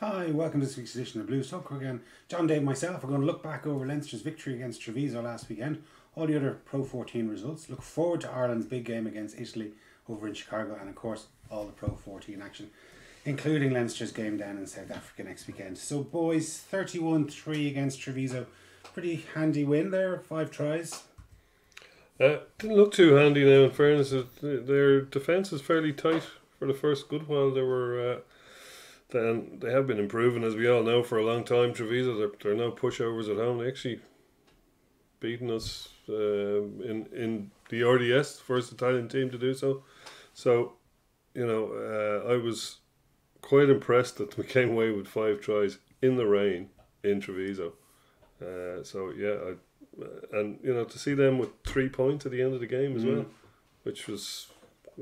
Hi, welcome to this week's edition of Blues Talk. Again, John, Dave, and myself are going to look back over Leinster's victory against Treviso last weekend, all the other Pro 14 results, look forward to Ireland's big game against Italy over in Chicago, and of course, all the Pro 14 action, including Leinster's game down in South Africa next weekend. So, boys, 31-3 against Treviso. Pretty handy win there, 5 tries. Didn't look too handy now, in fairness. Their defence is fairly tight for the first good while. Then they have been improving, as we all know, for a long time. Treviso, they're no pushovers at home. They actually beaten us in the RDS, first Italian team to do so. So, I was quite impressed that we came away with 5 tries in the rain in Treviso. And to see them with 3 points at the end of the game as well, which was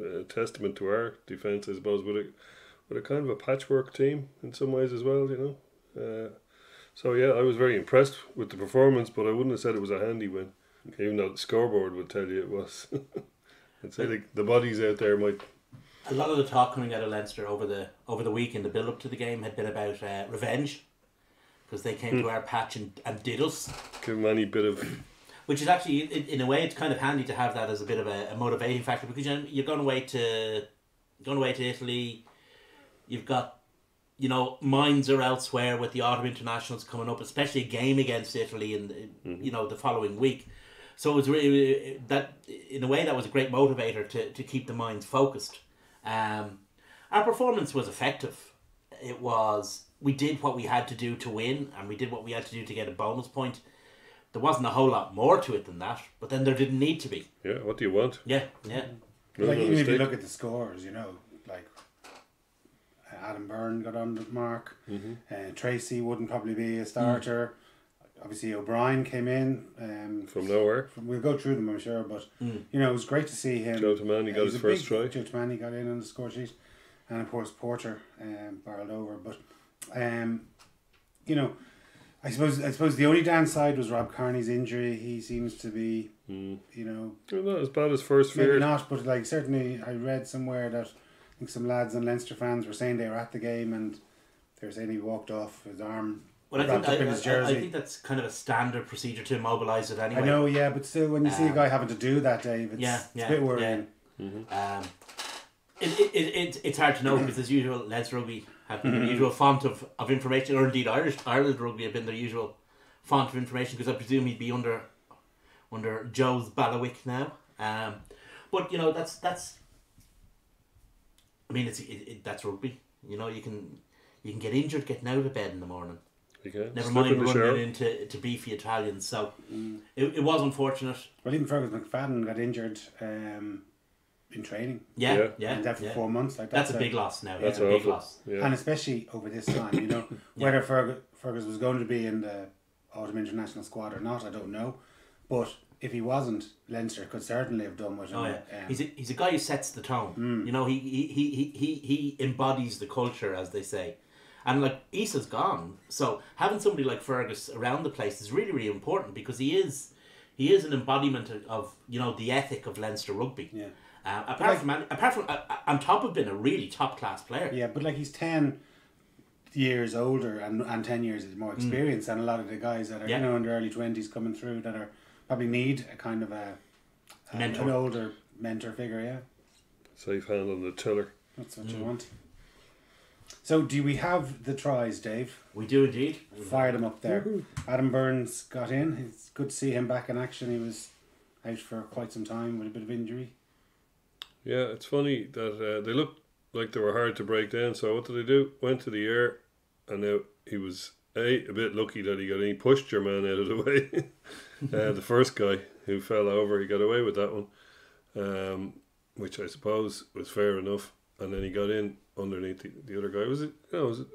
a testament to our defence, I suppose, with a kind of a patchwork team in some ways as well, I was very impressed with the performance, but I wouldn't have said it was a handy win, even though the scoreboard would tell you it was. I'd say the bodies out there might. A lot of the talk coming out of Leinster over the week in the build up to the game had been about revenge, because they came to our patch and did us. Give them any bit of. Which is actually, in a way, it's kind of handy to have that as a bit of a motivating factor, because you're going away to Italy. You've got, minds are elsewhere with the autumn internationals coming up, especially a game against Italy in the following week. So it was really that, in a way, that was a great motivator to keep the minds focused. Our performance was effective. We did what we had to do to win, and we did what we had to do to get a bonus point. There wasn't a whole lot more to it than that, but then there didn't need to be. Yeah, what do you want? Yeah. Like, even if you look at the scores, like Adam Byrne got on the mark. Tracy wouldn't probably be a starter. Obviously, O'Brien came in from nowhere. We'll go through them, I'm sure, but it was great to see him. Joe Tamani got his first try. Joe Tamani got in on the score sheet, and of course Porter barreled over. But I suppose the only downside was Rob Kearney's injury. He seems to be, not as bad as first feared. Maybe not, but certainly I read somewhere that I think some lads and Leinster fans were saying they were at the game and they were saying he walked off, his arm wrapped up in his jersey. I think that's kind of a standard procedure to immobilise it anyway. I know, yeah, but still, when you see a guy having to do that, Dave, it's a bit worrying. Yeah. It's hard to know, because as usual, Leinster Rugby have been the usual font of information, or indeed Ireland Rugby have been their usual font of information, because I presume he'd be under Joe's bailiwick now. But that's. I mean, that's rugby. You can get injured getting out of bed in the morning. You can. Never mind running into beefy Italians. So it was unfortunate. Well, even Fergus McFadden got injured in training. Yeah. And that for 4 months. That's a big loss now. That's a big loss. Yeah. And especially over this time, whether Fergus was going to be in the autumn international squad or not, I don't know. But if he wasn't, Leinster could certainly have done with him. Oh yeah, he's a guy who sets the tone. He embodies the culture, as they say. And like, Issa's gone, so having somebody like Fergus around the place is really, really important, because he is an embodiment of the ethic of Leinster rugby. Yeah. Apart from on top of being a really top class player. Yeah, but he's 10 years older and 10 years more experience than a lot of the guys that are in their early 20s coming through, that are probably need a kind of an older mentor figure. Yeah, safe hand on the tiller. That's what you want. So, do we have the tries, Dave? We do indeed. Fire them up there. Adam Burns got in. It's good to see him back in action. He was out for quite some time with a bit of injury. Yeah, it's funny that they looked like they were hard to break down. So what did they do? Went to the air, and now he was a bit lucky that he got in. He pushed your man out of the way. The first guy who fell over, he got away with that one, which I suppose was fair enough. And then he got in underneath the other guy. It was a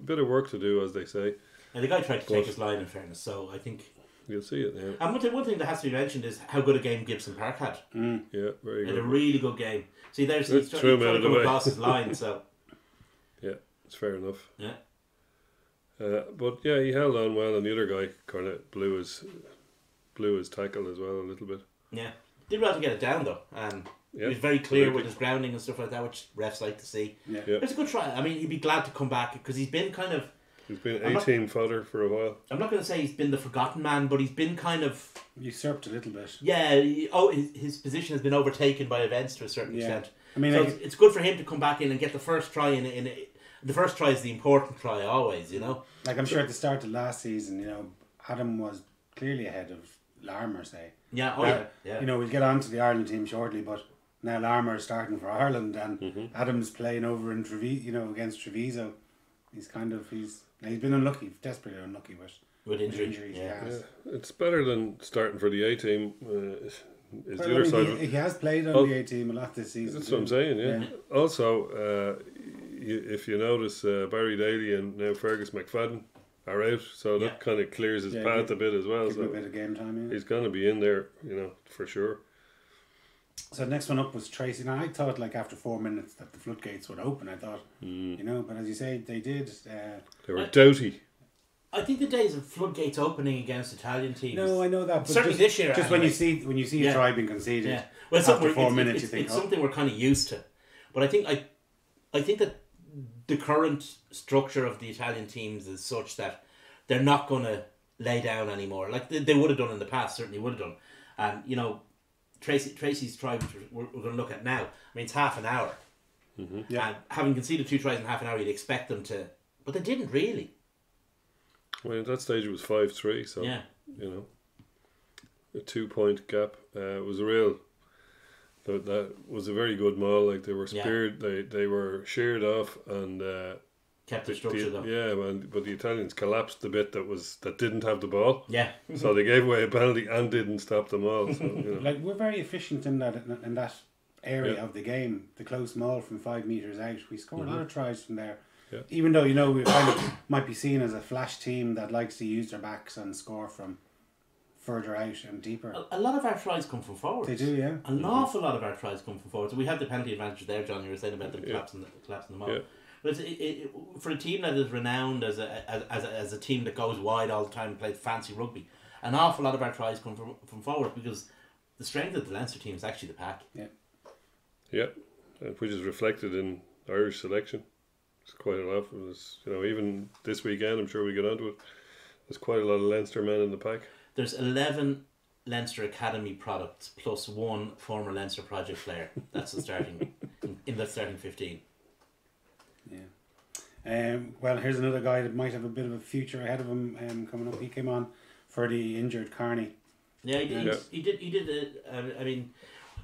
bit of work to do, as they say. And the guy tried to take his line, in fairness, so I think you'll see it now. And one thing that has to be mentioned is how good a game Gibson Park had. Yeah, very good. Had a really good game. See, he's trying to come across his line, so yeah, it's fair enough. Yeah. But yeah, he held on well, and the other guy kind of blew his tackle as well a little bit. Yeah, did well to get it down though. He was very clear Very with his grounding and stuff like that, which refs like to see. Yeah. Yeah. It's a good try. I mean, he'd be glad to come back because he's been kind of. He's been I'm not- 18 fodder for a while. I'm not going to say he's been the forgotten man, but he's been kind of. Usurped a little bit. Yeah, his position has been overtaken by events to a certain Yeah. extent. I mean, So like, it's good for him to come back in and get the first try in. The first try is the important try always, you know. like I'm sure at the start of last season, you know, Adam was clearly ahead of Larmer, say. Yeah, You know, we'll get on to the Ireland team shortly, but now Larmer is starting for Ireland, and Adam's playing over in against Treviso. He's been unlucky, desperately unlucky with injuries. Yeah. Yeah, it's better than starting for the A team. Is Well, the other side? he has played on the A team a lot this season. That's what I'm saying. Yeah. Also, if you notice, Barry Daly and now Fergus McFadden are out, so that kind of clears his path a bit as well. Give him So a bit of game time. Yeah. he's going to be in there, you know, for sure. So the next one up was Tracy. Now I thought like after 4 minutes that the floodgates would open. I thought, you know, but as you say, they did. They were doughty. I think the days of floodgates opening against Italian teams. No, I know that. But Certainly just, this year, just anyway. when you see a try being conceded, Yeah, well, after 4 minutes, you think, it's something we're kind of used to. But I think that the current structure of the Italian teams is such that they're not going to lay down anymore. Like they would have done in the past, certainly would have done. And you know, Tracy's try, which we're going to look at now. I mean, it's half an hour. Yeah. And having conceded 2 tries in half an hour, you'd expect them to, but they didn't really. Well, at that stage it was 5-3, so Yeah. you know, a 2-point gap. It was a real. That was a very good maul. Like they were speared, they were sheared off, and Kept the structure though. but the Italians collapsed the bit that didn't have the ball. Yeah. So they gave away a penalty and didn't stop the maul. So, you know. Like we're very efficient in that area of the game. The close maul from 5 meters out, we score a lot of tries from there. Yeah. Even though, you know, we kind of might be seen as a flash team that likes to use their backs and score from further out and deeper. A lot of our tries come from forwards. They do, yeah. An awful lot of our tries come from forwards. We had the penalty advantage there, John. You were saying about them collapsing the maul. Yeah. But for a team that is renowned as a team that goes wide all the time and plays fancy rugby, an awful lot of our tries come from forward because the strength of the Leinster team is actually the pack. Yeah, which is reflected in Irish selection. It's quite a lot. It was, you know, even this weekend, I'm sure we get onto it. There's quite a lot of Leinster men in the pack. There's 11 Leinster Academy products plus 1 former Leinster project player. That's the starting in the starting 15. Yeah. Well, here's another guy that might have a bit of a future ahead of him coming up. He came on for the injured Carney. Yeah, he did. I mean,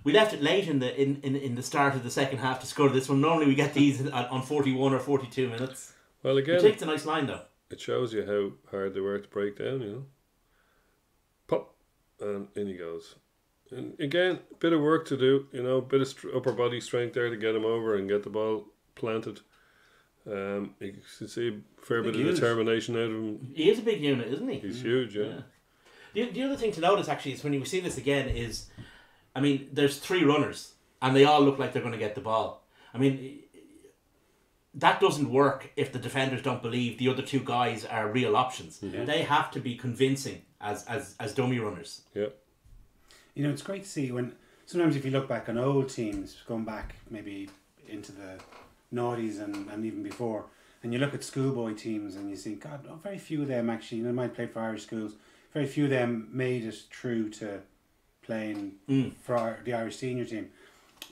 we left it late in the start of the second half to score this one. Normally we get these on 41 or 42 minutes. Well, He again, takes a nice line though. it shows you how hard they were to break down, you know. Pop, and in he goes. And again, a bit of work to do, you know, a bit of upper body strength there to get him over and get the ball planted. You can see a fair bit of determination out of him. He is a big unit, isn't he? He's huge, yeah. The other thing to notice actually is when you see this again is, I mean, there's 3 runners and they all look like they're going to get the ball. I mean, that doesn't work if the defenders don't believe the other 2 guys are real options. They have to be convincing as dummy runners. Yeah. You know, it's great to see when sometimes if you look back on old teams, going back maybe into the noughties and even before, and you look at schoolboy teams and you see, God, very few of them actually, you know, might play for Irish schools, very few of them made it through to playing for the Irish senior team.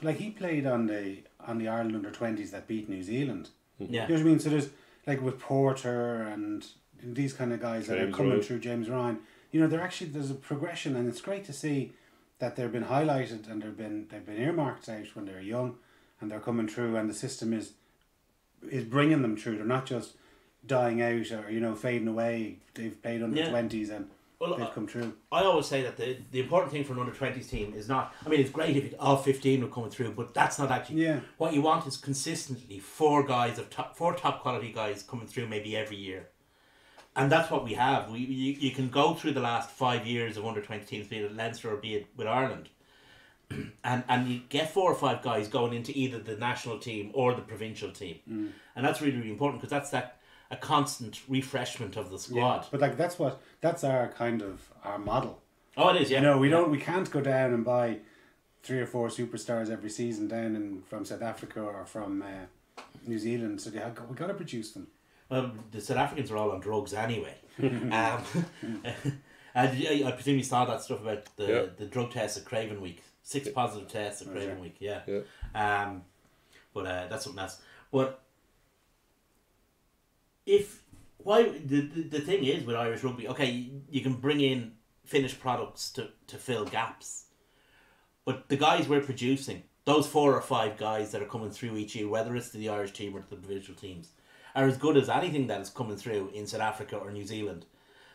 Like he played on the Ireland under-20s that beat New Zealand. Yeah. You know what I mean? So there's like with Porter and these kind of guys that are coming through, James Ryan, you know, there's a progression, and it's great to see that they've been highlighted and they've been earmarked out when they're young and they're coming through, and the system is bringing them through. They're not just dying out or, you know, fading away. They've played under 20s and they've come through. I always say that the important thing for an under-20s team is not, I mean, it's great if all 15 are coming through, but that's not actually, what you want is consistently 4 top quality guys coming through maybe every year. And that's what we have. You can go through the last 5 years of under-20 teams, be it at Leinster or be it with Ireland, and you get 4 or 5 guys going into either the national team or the provincial team. And that's really, really important because that's a constant refreshment of the squad. Yeah, but like that's our kind of our model. Oh, it is, yeah. You know, we can't go down and buy 3 or 4 superstars every season down from South Africa or from New Zealand, so we got to produce them. Well, the South Africans are all on drugs anyway. I presume you saw that stuff about the drug tests at Craven Week. 6 positive tests at Craven Week. Yeah. But that's something else. But the thing is with Irish rugby, okay, you can bring in finished products to fill gaps, but the guys we're producing, those 4 or 5 guys that are coming through each year, whether it's to the Irish team or to the provincial teams, are as good as anything that is coming through in South Africa or New Zealand.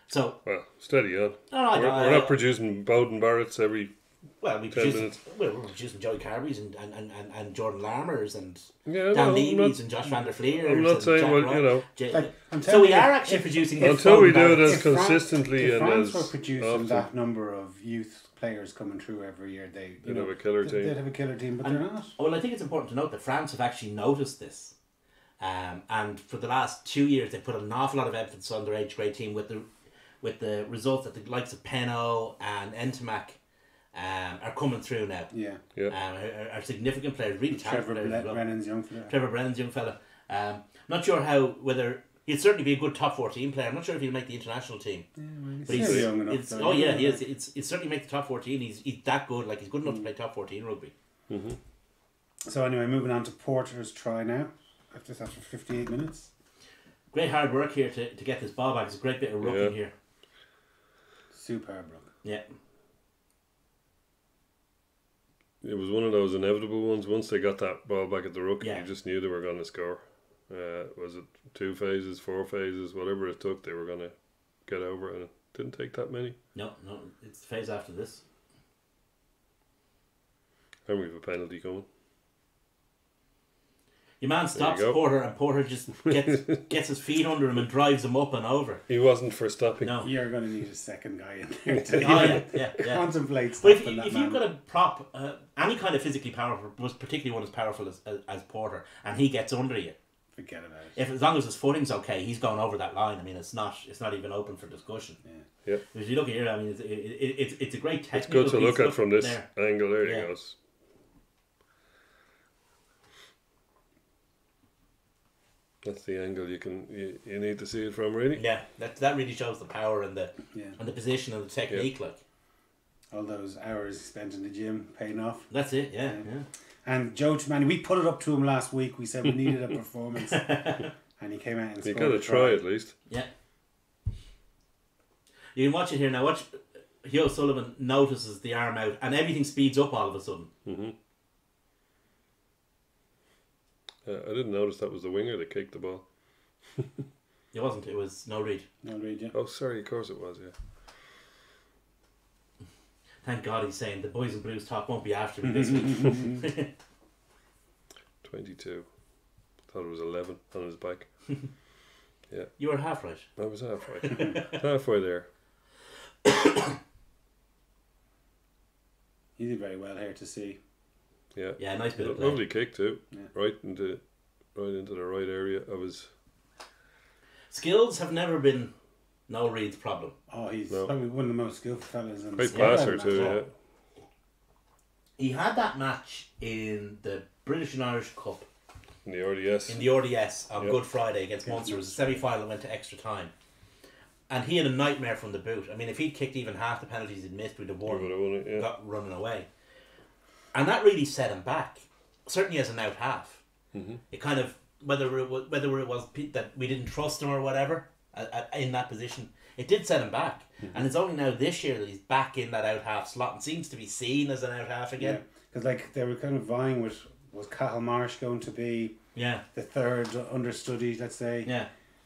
So steady on. We're not producing Bowden Barretts every. Well, we're producing Joey Carberry's and Jordan Larmers and Dan I'm Levy's and Josh Van der Fleer. I'm not saying, so we are actually producing. Until we do it as consistently if and France as were producing often. that number of youth players coming through every year, they'd have a killer team. They'd have a killer team, but they're not. Well, I think it's important to note that France have actually noticed this. And for the last 2 years, they put an awful lot of emphasis on their age grade team with the results that the likes of Penno and Ntamak are coming through now. Are significant players, really talented players. Trevor Brennan's young fella. Trevor Brennan's young fella. Not sure whether he'd certainly be a good top 14 player. I'm not sure if he'll make the international team. But he's young enough. He is. He'd certainly make the top 14. He's that good. Like, he's good enough to play top 14 rugby. Mm-hmm. So anyway, moving on to Porter's try now. After 58 minutes. Great hard work here to get this ball back. It's a great bit of rucking here. Superb ruck. Yeah. It was one of those inevitable ones. Once they got that ball back at the ruck, you just knew they were going to score. Was it 2 phases, 4 phases, whatever it took, they were going to get over it, and it didn't take that many. No, it's the phase after this. And we have a penalty coming. Your man stops Porter, and Porter just gets his feet under him and drives him up and over. He wasn't for stopping. No. You're going to need a second guy in there to contemplate stopping that man. If you've got a prop, any kind of physically powerful, particularly one as powerful as Porter, and he gets under you, forget about it. As long as his footing's okay, he's going over that line. I mean, it's not even open for discussion. Yeah. If you look here, I mean, it's a great technical. It's good to look at from this there. angle. There he goes. That's the angle you need to see it from, really. Yeah, that really shows the power and the position and the technique. Like all those hours spent in the gym paying off. That's it. Yeah. And Joe Tremani, we put it up to him last week. We said we needed a performance, and he came out and you scored. got to try at least. Yeah. You can watch it here now. Watch. Hugh Sullivan notices the arm out, and everything speeds up all of a sudden. Mm-hmm. I didn't notice that was the winger that kicked the ball. It wasn't. It was No Reid. No Reid, yeah. Oh, sorry. Of course it was, yeah. Thank God he's saying the boys in Blues talk won't be after me this week. 22. Thought it was 11 on his back. Yeah. You were half right. I was half right. Halfway there. He did very well here to see. Yeah. Yeah, nice bit of play. Lovely kick too. Yeah. Right into the right area of his. Skills have never been No Reid's problem. Oh, he's probably one of the most skillful fellas in the great passer too, yeah. He had that match in the British and Irish Cup. In the RDS. In the RDS on Good Friday against Munster. It was a semi-final that went to extra time. And he had a nightmare from the boot. I mean, if he'd kicked even half the penalties he'd missed, we'd have won. Got running away. And that really set him back. Certainly as an out half. Mm-hmm. It kind of, whether it was that we didn't trust him or whatever, in that position, it did set him back. Mm-hmm. And it's only now this year that he's back in that out half slot and seems to be seen as an out half again. Because like they were kind of vying with, was Cathal Marsh going to be the third understudy, let's say. Yeah.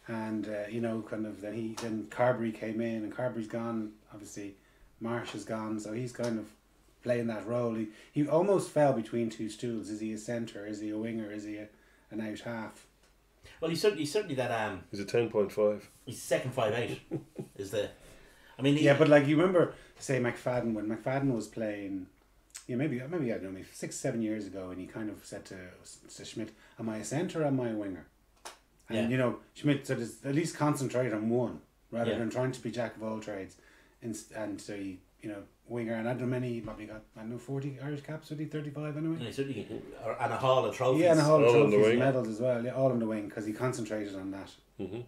And kind of then Carberry came in, and Carberry's gone. Obviously, Marsh is gone, so he's kind of playing that role. He almost fell between two stools. Is he a centre? Is he a winger? Is he an out half? Well, he's certainly that. He's a 10.5. He's second 5'8". Is the. I mean. But like you remember, say McFadden when McFadden was playing. Yeah, maybe I don't know, maybe 6-7 years ago, and he kind of said to Schmidt, "Am I a centre or am I a winger?" And Schmidt said, "At least concentrate on one rather than trying to be jack of all trades." And so he winger, and I don't know many. Probably got 40 Irish caps. 35 anyway. And and a haul of trophies. Yeah, and a haul of All on the trophies wing. and medals as well. Yeah, all on the wing because he concentrated on that. Mm-hmm.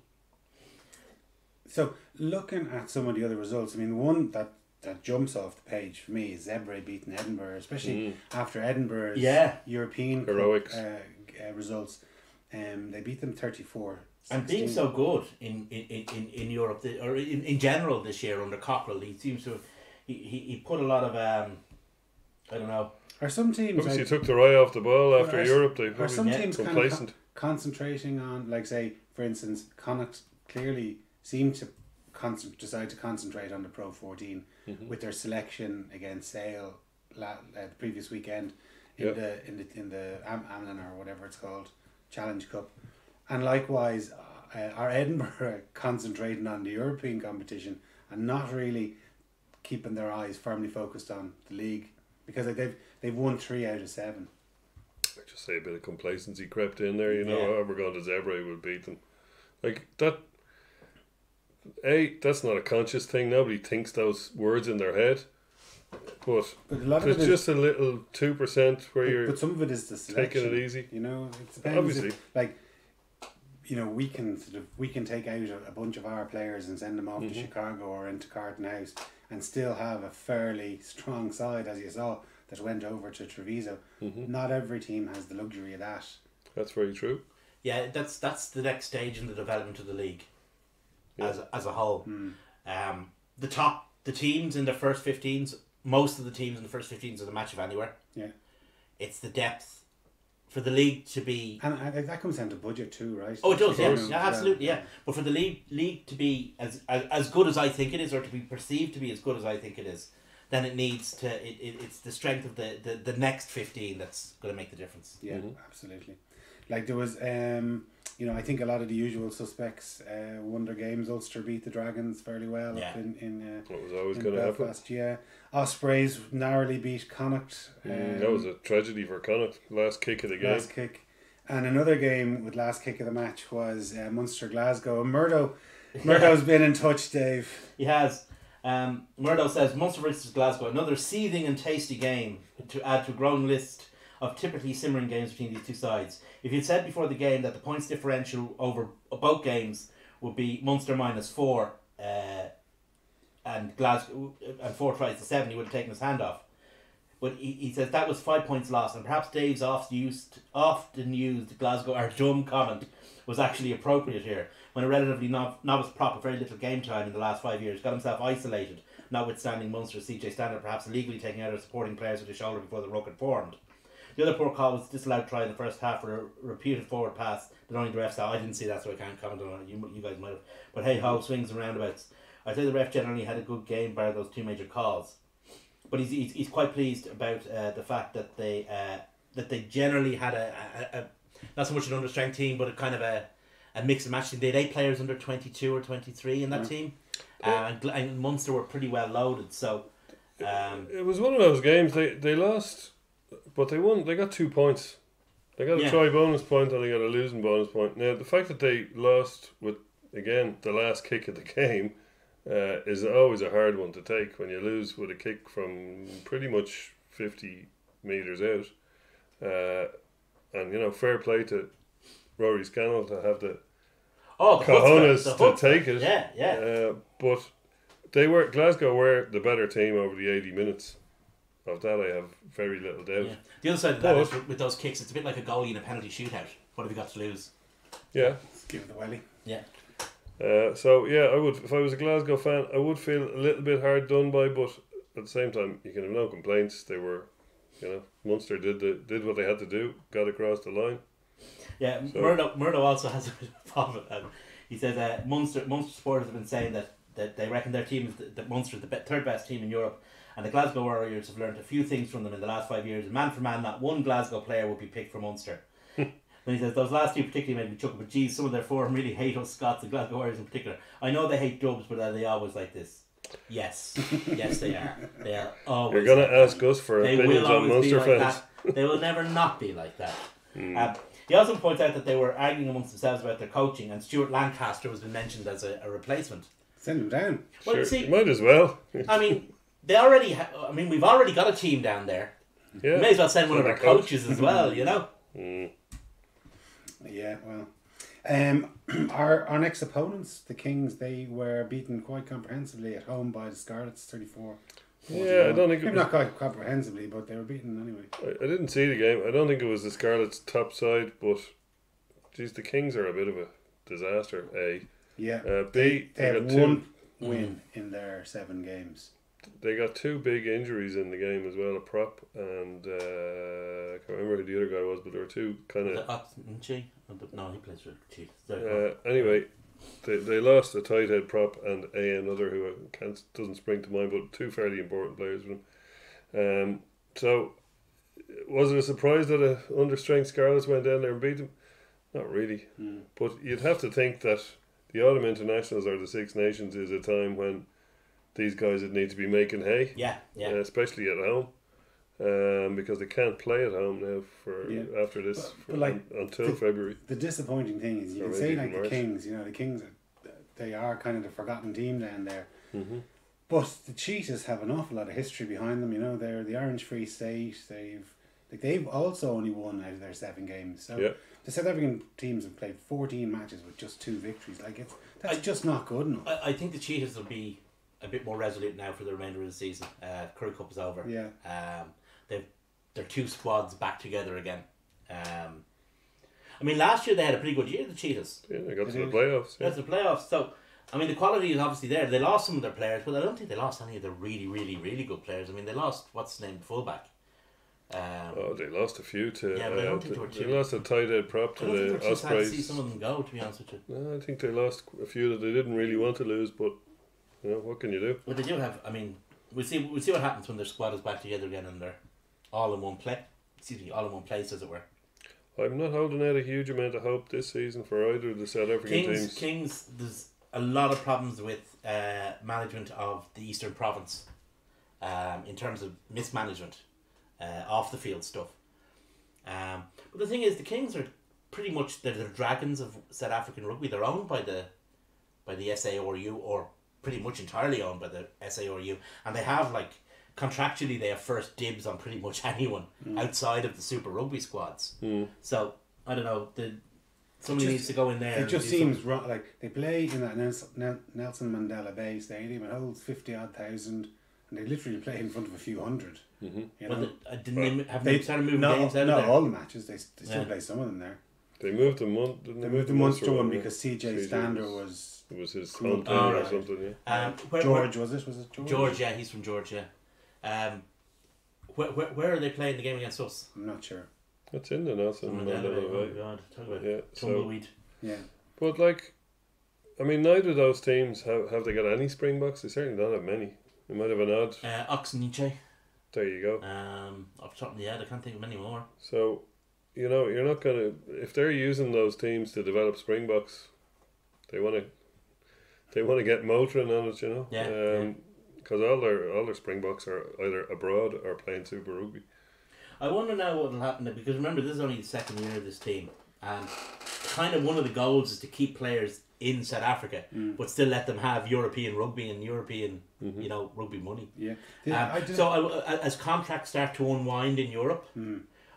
So looking at some of the other results, I mean, one that jumps off the page for me is Zebre beating Edinburgh, especially after Edinburgh's European heroics Cup, results. They beat them 34. And being so good in Europe, or in general this year under Cockrell, he seems to have, he put a lot of I don't know. Are some teams obviously took their eye off the ball after Europe? They are some teams complacent. kind of concentrating on, like, say, for instance, Connacht clearly seem to decide to concentrate on the Pro 14 with their selection against Sale the previous weekend in the Amlin or whatever it's called Challenge Cup, and likewise are Edinburgh concentrating on the European competition and not really keeping their eyes firmly focused on the league, because they've won 3 out of 7. I just say a bit of complacency crept in there. However, we're going to Zebre will beat them. Like that. That's not a conscious thing. Nobody thinks those words in their head. But a lot there's of it just a little 2% where you're. But some of it is the selection. Taking it easy. It depends. Obviously, we can take out a bunch of our players and send them off to Chicago or into Carton House and still have a fairly strong side, as you saw, that went over to Treviso. Not every team has the luxury of that. That's very true. Yeah, that's the next stage in the development of the league, as a whole. The teams in the first 15s, most of the teams in the first 15s are the match of anywhere. Yeah, it's the depth for the league to be, and that comes down to budget too, right? Oh, it does, yeah, absolutely, yeah. But for the league to be as good as I think it is, or to be perceived to be as good as I think it is, then it needs to. It's the strength of the next 15 that's going to make the difference. Yeah, absolutely. Like there was, I think a lot of the usual suspects won their games. Ulster beat the Dragons fairly well. Yeah. In what was always in going to happen. Belfast, yeah. Ospreys narrowly beat Connacht. That was a tragedy for Connacht. Last kick of the game. Last kick. And another game with last kick of the match was Munster Glasgow. And Murdo's been in touch, Dave. He has. Murdo says Munster versus Glasgow, another seething and tasty game to add to a growing list of typically simmering games between these two sides. If you'd said before the game that the points differential over both games would be Munster -4 and Glasgow and 4 tries to 7, he would have taken his hand off. But he says that was 5 points lost, and perhaps Dave's often used Glasgow are dumb comment was actually appropriate here, when a relatively novice prop with very little game time in the last 5 years got himself isolated, notwithstanding Munster's CJ Standard perhaps illegally taking out their supporting players with his shoulder before the ruck had formed. The other poor call was disallowed try in the first half for a repeated forward pass that only the ref saw. I didn't see that, so I can't comment on it. You guys might have. But hey ho, swings and roundabouts. I'd say the ref generally had a good game bar those 2 major calls. But he's quite pleased about the fact that they generally had a not so much an understrength team, but a kind of a mix and match team. They had 8 players under 22 or 23 in that team, and Munster were pretty well loaded. So it was one of those games they lost. But they won. They got 2 points. They got a try bonus point and they got a losing bonus point. Now the fact that they lost with again the last kick of the game is always a hard one to take when you lose with a kick from pretty much 50 metres out. And fair play to Rory Scannell to have the cojones to take it. Yeah. But Glasgow were the better team over the 80 minutes. Of that, I have very little doubt. Yeah. The other side of that is with those kicks, it's a bit like a goalie in a penalty shootout. What have you got to lose? Yeah. Let's give it the welly. Yeah. I would, if I was a Glasgow fan, I would feel a little bit hard done by, but at the same time, you can have no complaints. They were, Munster did what they had to do, got across the line. Yeah, so. Murdo also has a bit of a problem. He says Munster supporters have been saying that they reckon their team is that Munster is the third best team in Europe. And the Glasgow Warriors have learned a few things from them in the last 5 years. Man for man, not one Glasgow player would be picked for Munster. Then he says, those last 2 particularly made me chuckle, but geez, some of their form really hate us Scots, the Glasgow Warriors in particular. I know they hate Dubs, but are they always like this? Yes. Yes, they are. They are always. You're going to ask us for opinions on Munster fans. They will never not be like that. He also points out that they were arguing amongst themselves about their coaching, and Stuart Lancaster has been mentioned as a replacement. Send him down. Well, sure, see, you might as well. I mean, they already. I mean, we've already got a team down there. Yeah. We may as well send one of So our the coach. coaches as well. You know. Yeah, well, our next opponents, the Kings, they were beaten quite comprehensively at home by the Scarlets, 34. Yeah, I don't think it maybe was. not quite comprehensively, but they were beaten anyway. I didn't see the game. I don't think it was the Scarlets' top side, but geez, the Kings are a bit of a disaster. A. Yeah, B. they had got one win in their 7 games. They got 2 big injuries in the game as well. A prop and I can't remember who the other guy was, but there were 2 kind of. No, he plays for Chiefs. Anyway, they lost a tight head prop and another who doesn't spring to mind, but 2 fairly important players for them. So was it a surprise that a understrength Scarlets went down there and beat them? Not really, but you'd have to think that the Autumn Internationals or the Six Nations is a time when these guys would need to be making hay. Yeah. Especially at home. Because they can't play at home now after this until February. The disappointing thing is you can say like the Kings, the Kings, they are kind of the forgotten team down there. Mm-hmm. But the Cheetahs have an awful lot of history behind them. They're the Orange Free State. They've also only won out of their 7 games. So the South African teams have played 14 matches with just 2 victories. That's just not good enough. I think the Cheetahs will be a bit more resolute now for the remainder of the season. Currie Cup is over. Yeah. They're 2 squads back together again. I mean, last year they had a pretty good year, the Cheetahs. Yeah, they got to the playoffs. That's the playoffs. So, I mean, the quality is obviously there. They lost some of their players, but I don't think they lost any of their really, really, really good players. I mean, they lost, what's his name, the fullback. They lost a few to. Yeah, but I don't think they were too. They lost a tight head prop to the Ospreys. I see some of them go, to be honest with you. No, I think they lost a few that they didn't really want to lose, but what can you do? Well, they do have. I mean, we'll see what happens when their squad is back together again and they're all in one place, as it were. I'm not holding out a huge amount of hope this season for either of the South African teams. Kings, there's a lot of problems with management of the Eastern Province in terms of mismanagement, off the field stuff. But the thing is, the Kings are pretty much they're the dragons of South African rugby. They're owned by the SARU, or pretty much entirely owned by the SARU, and they have contractually they have first dibs on pretty much anyone outside of the Super Rugby squads. So I don't know. Somebody needs to go in there. It just seems wrong. They play in that Nelson Mandela Bay Stadium. It holds 50,000, and they literally play in front of a few hundred. Have they started moving games out of there? Not all the matches. They still play some of them there. They moved them one. They moved them once to one because CJ Stander was. It was his hometown or something. Yeah. George was it? Was it George? George, yeah, he's from George. Yeah. Where are they playing the game against us? I'm not sure. It's in the Nelson Mandela Bay. Oh God, talk about tumbleweed. Yeah. But I mean, neither of those teams have they got any Springboks. They certainly don't have many. They might have an odd. Oxenniche. There you go. Off the top of the head, I can't think of any more. So, you're not gonna if they're using those teams to develop Springboks, they want to get motoring on it, Yeah. Because all their Springboks are either abroad or playing Super Rugby. I wonder now what will happen, because remember, this is only the second year of this team, and kind of one of the goals is to keep players in South Africa, but still let them have European rugby and European, rugby money. Yeah. So as contracts start to unwind in Europe,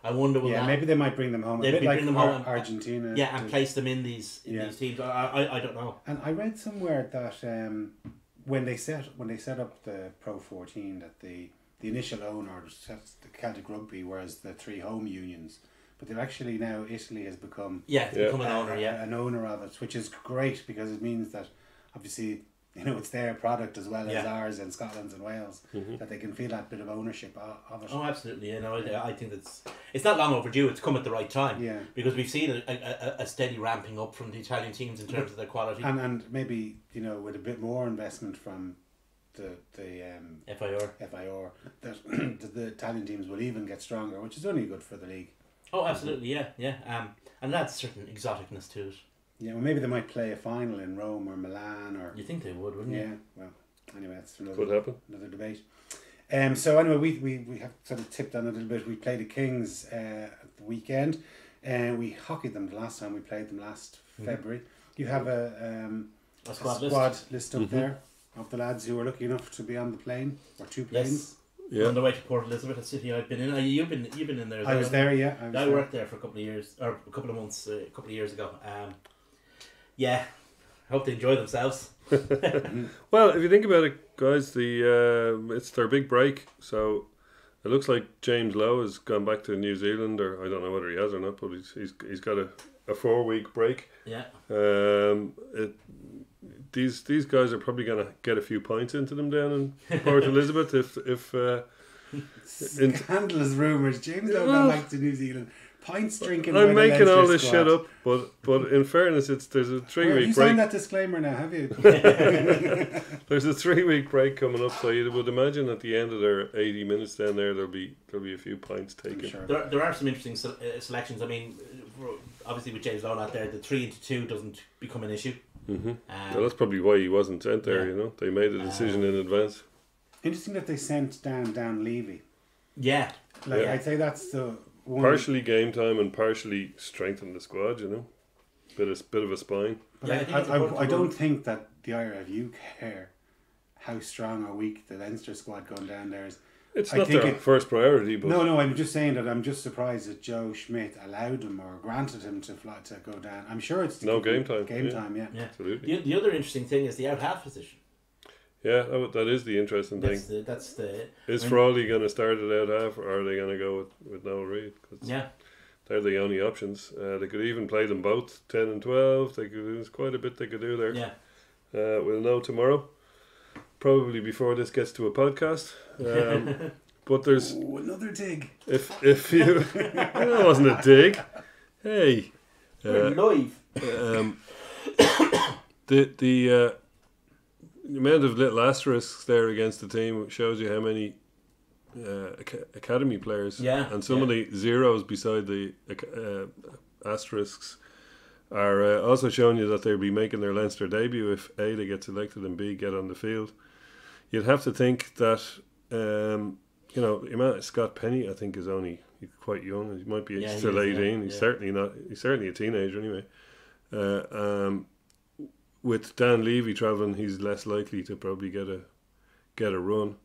I wonder will maybe they might bring them home. A bit like Argentina. And place them in these teams. I don't know. And I read somewhere that when they set up the Pro 14, that the initial owner sets the Celtic Rugby, whereas the 3 home unions. But they're actually now, Italy has become become an owner, an owner of it, which is great because it means that obviously it's their product as well as ours in Scotland and Wales, that they can feel that bit of ownership of it. Oh, absolutely. I think it's not long overdue. It's come at the right time. Yeah. Because we've seen a steady ramping up from the Italian teams in terms of their quality. And maybe with a bit more investment from the FIR, that the Italian teams will even get stronger, which is only good for the league. Oh, absolutely, yeah. And that's a certain exoticness to it. Yeah, well, maybe they might play a final in Rome or Milan, or you think they would, wouldn't you? Yeah. Well, anyway, that's could happen. Another debate. So anyway, we have sort of tipped on a little bit. We played the Kings at the weekend, and we hockeyed them the last time we played them last February. You have a squad list up there. of the lads who were lucky enough to be on the plane, or two planes. Yes. On the way to Port Elizabeth, a city I've been in. You've been in there. I was there, yeah. I worked there for a couple of years, or a couple of months, a couple of years ago. Yeah, hope they enjoy themselves. Well, if you think about it, guys, it's their big break. So it looks like James Lowe has gone back to New Zealand, or I don't know whether he has or not, but he's got a 4-week break. Yeah. These guys are probably going to get a few pints into them down in Port Elizabeth if scandalous rumours. James Lowe gone back to New Zealand. Pints drinking. I'm making all this squad. shit up, but in fairness, there's a 3-week break. You signed that disclaimer now, have you? There's a 3-week break coming up, so you would imagine at the end of their 80 minutes down there'll be a few pints taken. Sure. There are some interesting selections. I mean, obviously with James Lowe not there, the 3-2 doesn't become an issue. Mm-hmm. Well, that's probably why he wasn't sent there. Yeah. You know, they made a decision in advance. Interesting that they sent Dan Levy. Yeah. I'd say that's the one. Partially game time and partially strengthen the squad. You know, bit of a spine. But Yeah, I don't think that the IRFU care how strong or weak the Leinster squad going down there is. It's I not think their first priority, but No, I'm just saying that I'm just surprised that Joe Schmidt allowed him or granted him to go down. I'm sure it's No game time, Game yeah. time, yeah. absolutely. The other interesting thing is the out half position. Yeah, that is the interesting thing. That's the. Is Frawley going to start it out half, or are they going to go with Noel Reid? Yeah. They're the only options. They could even play them both 10 and 12. There's quite a bit they could do there. Yeah. We'll know tomorrow, probably before this gets to a podcast. But there's another dig. if you that wasn't a dig. Hey, We're live. The amount of little asterisks there against the team shows you how many academy players. Yeah, and some of the zeros beside the asterisks are also showing you that they'll be making their Leinster debut if A, they get selected, and B, get on the field. You'd have to think that Scott Penny, I think, is only quite young. He might be still 18. He's certainly not. He's certainly a teenager anyway. With Dan Levy travelling, he's less likely to probably get a run.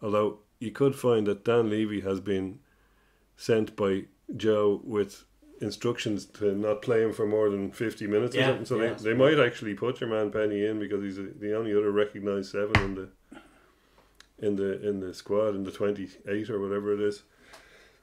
Although you could find that Dan Levy has been sent by Joe with instructions to not play him for more than 50 minutes or something. So they might actually put your man Penny in because he's the only other recognised 7 in the squad, in the 28 or whatever it is.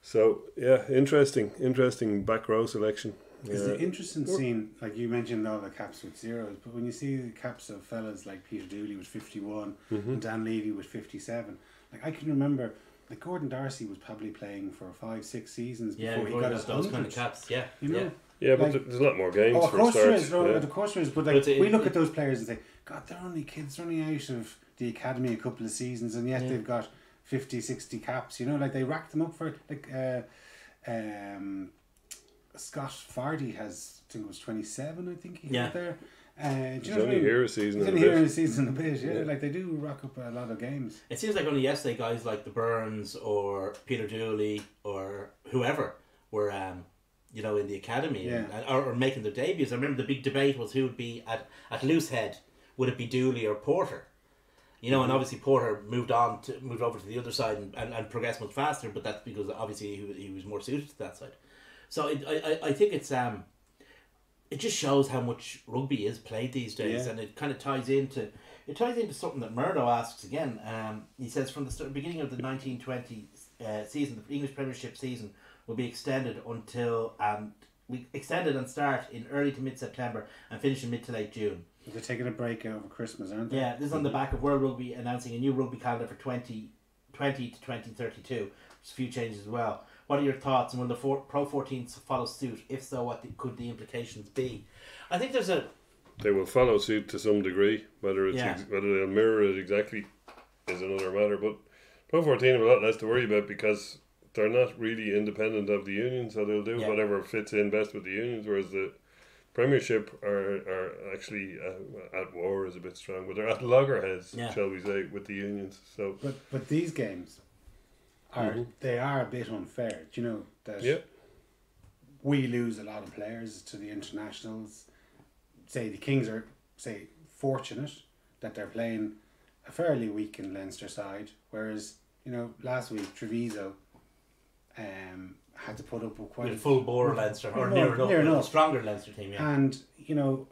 So yeah, interesting back row selection. It's interesting seeing, like you mentioned, all the caps with zeros, but when you see the caps of fellas like Peter Dooley with 51 and Dan Levy with 57, like I can remember, like Gordon Darcy was probably playing for 5-6 seasons before he got his those 100. kind of caps. Yeah, you know. Yeah, but like, there's a lot more games of for course starts. there is. Of course there is. But like we look at those players and say, God, they're only kids, they're only out of the academy a couple of seasons, and yet they've got 50, 60 caps. You know, like they racked them up for Scott Fardy has, I think it was 27. I think he had there. He's only here a season. He's only here a season a bit. Yeah, like they do rock up a lot of games. It seems like only yesterday guys like the Burns or Peter Dooley or whoever were in the academy or making their debuts. I remember the big debate was who would be at Loosehead. Would it be Dooley or Porter? You know, and obviously Porter moved over to the other side and progressed much faster, but that's because obviously he was more suited to that side. So I think it's it just shows how much rugby is played these days, and it kind of ties into something that Murdo asks again. He says from the beginning of the 1920 season, the English Premiership season will be extended and start in early to mid September and finish in mid to late June. They're taking a break over Christmas, aren't they? Yeah, this is on the back of World Rugby announcing a new rugby calendar for 2020 to 2032. There's a few changes as well. What are your thoughts, and will the Pro 14 follow suit? If so, what could the implications be? I think they will follow suit to some degree. Whether they'll mirror it exactly is another matter. But Pro 14 have a lot less to worry about because they're not really independent of the union, so they'll do whatever fits in best with the unions. Whereas the Premiership are actually at war is a bit strong, but they're at loggerheads, shall we say, with the unions. So, but these games are a bit unfair. Do you know that we lose a lot of players to the internationals? Say the Kings are fortunate that they're playing a fairly weakened Leinster side, whereas last week Treviso had to put up with quite With a full bore Leinster, or Near near enough, enough. a stronger Leinster team. Yeah. And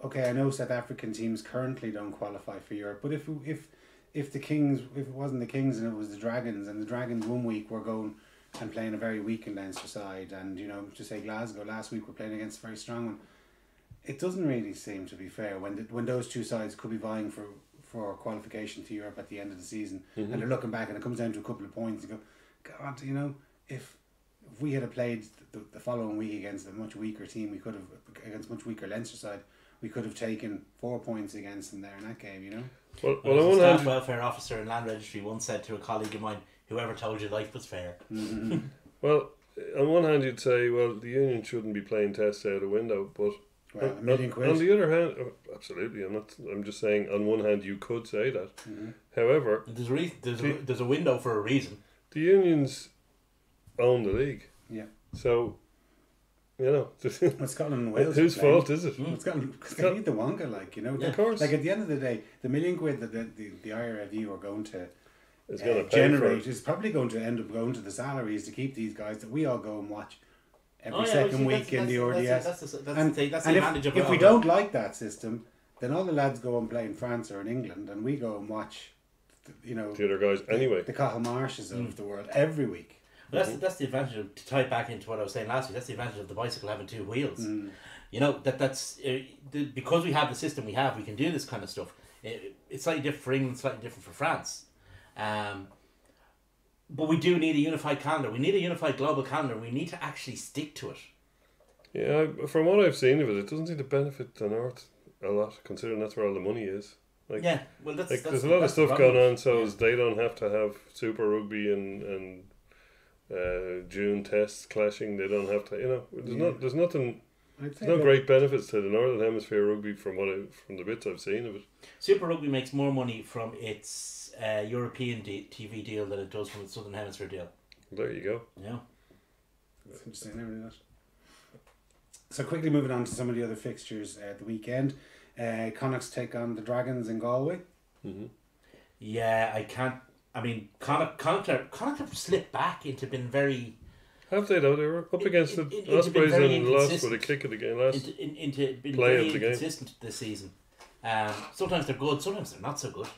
okay, I know South African teams currently don't qualify for Europe, but if the Kings, if it wasn't the Kings and it was the Dragons, and the Dragons one week were going and playing a very weakened Leinster side, and just say Glasgow last week were playing against a very strong one, it doesn't really seem to be fair when those two sides could be vying for qualification to Europe at the end of the season, and they're looking back and it comes down to a couple of points and go, God, if we had played the following week against a much weaker team, we could have, against much weaker Leinster side, we could have taken 4 points against them there in that game, Well, A staff welfare officer in Land Registry once said to a colleague of mine, "Whoever told you life was fair." Well, on one hand, you'd say, well, the union shouldn't be playing tests out a window, but Well, $1 million quid. on the other hand, absolutely, I'm just saying, on one hand, you could say that. However, There's a reason. There's a window for a reason. the unions own the league, Yeah. so Well, Scotland and Wales. whose are playing. fault is it? Well, Scotland, because they need the Wonka, Of course. Like at the end of the day, the $1 million quid that the IRFU are going to It's going to pay generate for it. is probably going to end up going to the salaries to keep these guys that we all go and watch every Oh, yeah, second well, see, week in the RDS. That's the and thing. That's the and advantage of it. if we don't like that system, then all the lads go and play in France or in England, and we go and watch, The other guys, anyway. the Cathal Marshes of the world every week. But that's the advantage of, to tie it back into what I was saying last week. That's the advantage of the bicycle having two wheels. That's because we have the system we have. We can do this kind of stuff. It's slightly different for England, slightly different for France. But we do need a unified calendar. We need a unified global calendar. We need to actually stick to it. Yeah, from what I've seen of it, it doesn't seem to benefit the North a lot, considering that's where all the money is. Yeah, well, that's there's a lot of that's the stuff problem. going on, so as they don't have to have Super Rugby and June tests clashing. They don't have to, there's nothing. I'd say No that- great benefits to the Northern Hemisphere rugby from the bits I've seen of it. Super Rugby makes more money from its European TV deal than it does from its Southern Hemisphere deal. There you go. Yeah. That's interesting, I never knew that. So quickly moving on to some of the other fixtures at the weekend. Connacht take on the Dragons in Galway. Yeah, I can't. I mean, Connacht have slipped back into being very Have they though? They were up against the into being Ospreys very and lost with a inconsistent. kick of the game last. into being play very of the game. inconsistent this season. Sometimes they're good, sometimes they're not so good.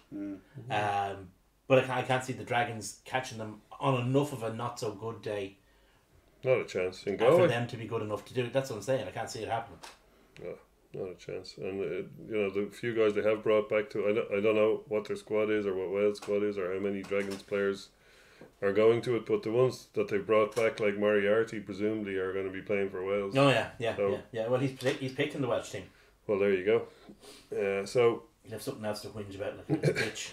But I can't see the Dragons catching them on enough of a not so good day Not a chance in for Galway. them to be good enough to do it. That's what I'm saying. I can't see it happening. No, not a chance. And the few guys they have brought back to, I don't know what their squad is or what Wales squad is or how many Dragons players are going to it, but the ones that they've brought back, like Moriarty, presumably are going to be playing for Wales. Oh yeah. So- Well, he's picked in the Welsh team. Well, there you go. So He'll have something else to whinge about, like a bitch.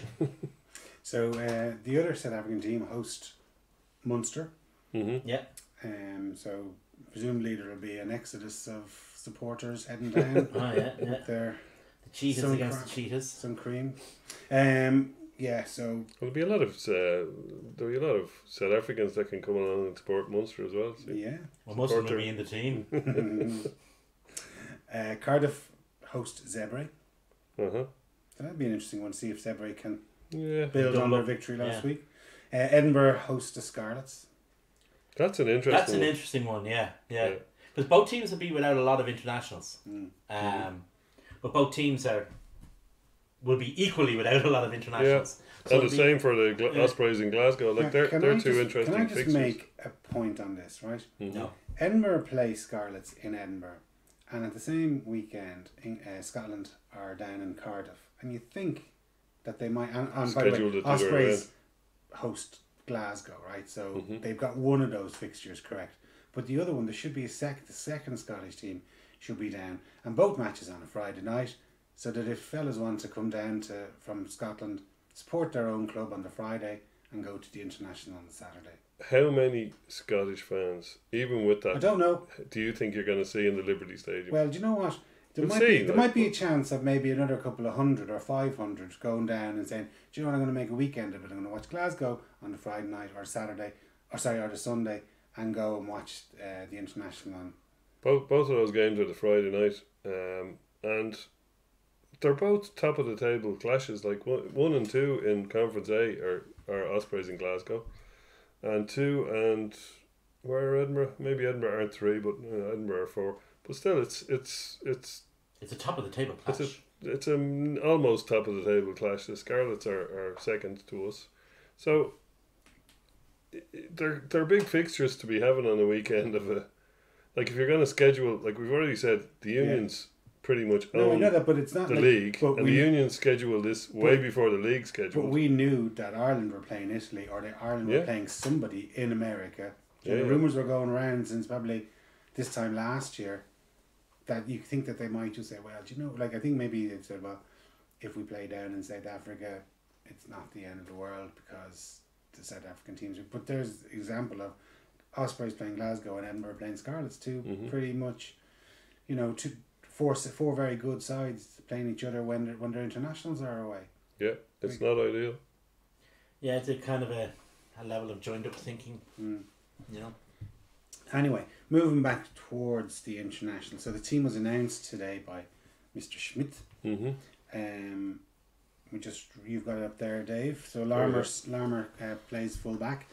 So the other South African team host Munster. Yeah. So presumably there will be an exodus of supporters heading down. Oh yeah. with their The cheetahs Some against cra- the cheetahs. sun cream. Yeah, so there'll be a lot of South Africans that can come along and support Munster as well. So. yeah. Well, most of them Supporter. will be in the team. Cardiff host Zebre. Uh-huh. So that'd be an interesting one to see if Zebre can Yeah, build Double on their up. victory last Yeah. week. Edinburgh host the Scarlets. that's an interesting. That's an one. interesting one, yeah. Yeah. Because both teams will be without a lot of internationals. But both teams will be equally without a lot of internationals. So And the it'll be- same for the Ospreys in Glasgow. Like Now, they're I two just- interesting Can I just fixtures. make a point on this, right? No. Edinburgh play Scarlets in Edinburgh, and at the same weekend, Scotland are down in Cardiff. And you think that they might, and by the Scheduled way, it the other way Ospreys host Glasgow, right? So they've got one of those fixtures correct. But the other one, there should be the second Scottish team should be down, and both matches on a Friday night, so that if fellas want to come down from Scotland, support their own club on the Friday and go to the international on the Saturday. How many Scottish fans, even with I that, don't know. do you think you're going to see in the Liberty Stadium? Well, do you know what? There We'll might see, be there like, might be a but- chance of maybe another couple of 100 or 500 going down and saying, do you know what, I'm going to make a weekend of it. I'm going to watch Glasgow on the Friday night or Saturday, or the Sunday, and go and watch the international on. Both of those games are the Friday night, and they're both top of the table clashes. Like one and two in Conference A are Ospreys in Glasgow, and two and where are Edinburgh? Maybe Edinburgh aren't three, but Edinburgh are four. But still, it's a top of the table clash. It's an almost top of the table clash. The Scarlets are second to us, so they're big fixtures to be having on the weekend of a. Like if you're going to schedule, like we've already said, the unions pretty much own I know that, but it's not the like, league, and the unions schedule this way before the league schedule. But we knew that Ireland were playing Italy, or that Ireland were playing somebody in America. So the rumours were going around since probably this time last year that you think that they might just say, well, do you know, like I think maybe they've said, well, if we play down in South Africa, it's not the end of the world because the South African teams. But there's an example of Ospreys playing Glasgow and Edinburgh playing Scarlets, too. Pretty much, you know, four very good sides playing each other when their internationals are away. Yeah, it's not ideal. Yeah, it's a kind of a level of joined up thinking. You know. Anyway, moving back towards the international. So the team was announced today by Mr. Schmidt. You've got it up there, Dave. So Larmer plays full back.